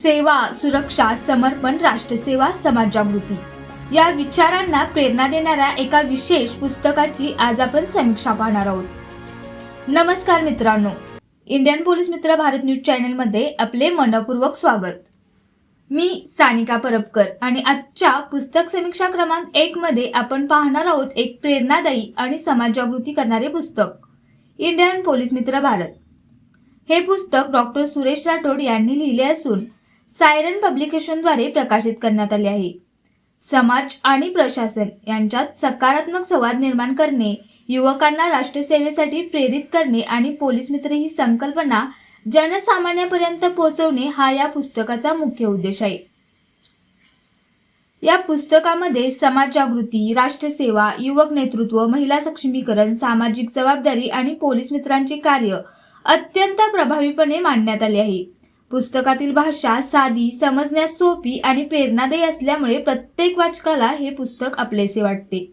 सेवा, सुरक्षा, समर्पण, राष्ट्रसेवा, समाज जागृती या विचारांना प्रेरणा देणाऱ्या एका विशेष पुस्तकाची आज आपण समीक्षा पाहणार आहोत. नमस्कार मित्रांनो, इंडियन पोलीस मित्र भारत न्यूज चॅनल मध्ये आपले मनपूर्वक स्वागत. मी सानिका परबकर आणि आजच्या पुस्तक समीक्षा क्रमांक 1 मध्ये आपण पाहणार आहोत एक प्रेरणादायी आणि समाज जागृती करणारे पुस्तक, इंडियन पोलीस मित्र भारत. हे पुस्तक डॉक्टर सुरेश राठोड यांनी लिहिले असून सायरन पब्लिकेशनद्वारे प्रकाशित करण्यात आले आहे. समाज आणि प्रशासन यांच्यात सकारात्मक संवाद निर्माण करणे, युवकांना राष्ट्रसेवेसाठी प्रेरित करणे आणि पोलीस मित्र ही संकल्पना जनसामान्यांपर्यंत पोहोचवणे हा या पुस्तकाचा मुख्य उद्देश आहे. या पुस्तकामध्ये समाज जागृती, राष्ट्रसेवा, युवक नेतृत्व, महिला सक्षमीकरण, सामाजिक जबाबदारी आणि पोलीस मित्रांचे कार्य अत्यंत प्रभावीपणे मांडण्यात आले आहे. पुस्तकातील भाषा साधी, समजण्यास सोपी आणि प्रेरणादायी असल्यामुळे प्रत्येक वाचकाला हे पुस्तक आपलेसे वाटते.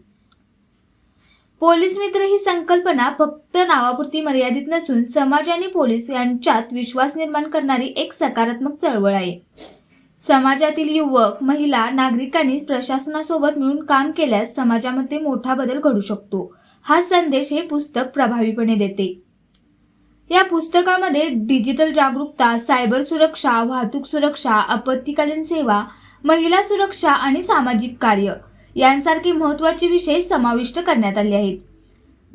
पोलीस मित्र ही संकल्पना फक्त नावापुरती मर्यादित नसून समाज आणि पोलीस यांच्यात विश्वास निर्माण करणारी एक सकारात्मक चळवळ आहे. समाजातील युवक, महिला, नागरिकांनी प्रशासनासोबत मिळून काम केल्यास समाजामध्ये मोठा बदल घडू शकतो, हा संदेश हे पुस्तक प्रभावीपणे देते. या पुस्तकामध्ये डिजिटल जागरूकता, सायबर सुरक्षा, वाहतूक सुरक्षा, आपत्कालीन सेवा, महिला सुरक्षा आणि सामाजिक कार्य यांसारखे महत्त्वाचे विषय समाविष्ट करण्यात आले आहेत.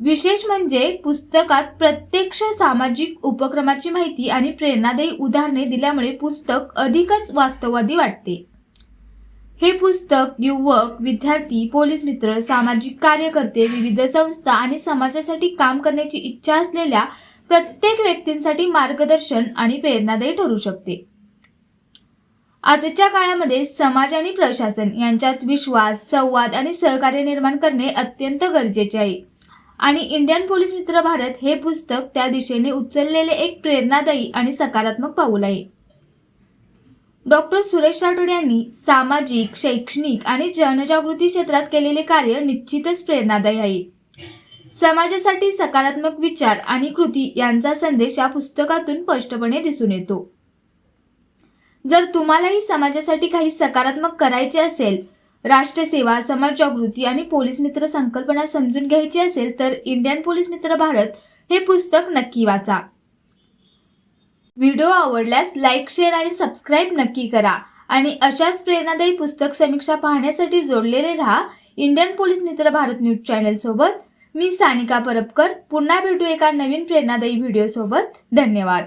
विशेष म्हणजे पुस्तकात प्रत्यक्ष सामाजिक उपक्रमाची माहिती आणि प्रेरणादायी उदाहरणे दिल्यामुळे पुस्तक अधिकच वास्तववादी वाटते. हे पुस्तक युवक, विद्यार्थी, पोलीस मित्र, सामाजिक कार्यकर्ते, विविध संस्था आणि समाजासाठी काम करण्याची इच्छा असलेल्या प्रत्येक व्यक्तींसाठी मार्गदर्शन आणि प्रेरणादायी ठरू शकते. आजच्या काळामध्ये समाज आणि प्रशासन यांच्यात विश्वास, संवाद आणि सहकार्य निर्माण करणे अत्यंत गरजेचे आहे आणि इंडियन पोलीस मित्र भारत हे पुस्तक त्या दिशेने उचललेले एक प्रेरणादायी आणि सकारात्मक पाऊल आहे. डॉक्टर सुरेश राठोड यांनी सामाजिक, शैक्षणिक आणि जनजागृती क्षेत्रात केलेले कार्य निश्चितच प्रेरणादायी आहे. समाजासाठी सकारात्मक विचार आणि कृती यांचा संदेश या पुस्तकातून स्पष्टपणे दिसून येतो. जर तुम्हालाही समाजासाठी काही सकारात्मक करायचे असेल, राष्ट्रसेवा, समाज जागृती आणि पोलीस मित्र संकल्पना समजून घ्यायची असेल तर इंडियन पोलीस मित्र भारत हे पुस्तक नक्की वाचा. व्हिडिओ आवडल्यास लाईक, शेअर आणि सबस्क्राईब नक्की करा आणि अशाच प्रेरणादायी पुस्तक समीक्षा पाहण्यासाठी जोडलेले रहा इंडियन पोलीस मित्र भारत न्यूज चॅनल सोबत. मी सानिका परबकर. पुन्हा भेटू एका नवीन प्रेरणादायी व्हिडिओ सोबत. धन्यवाद.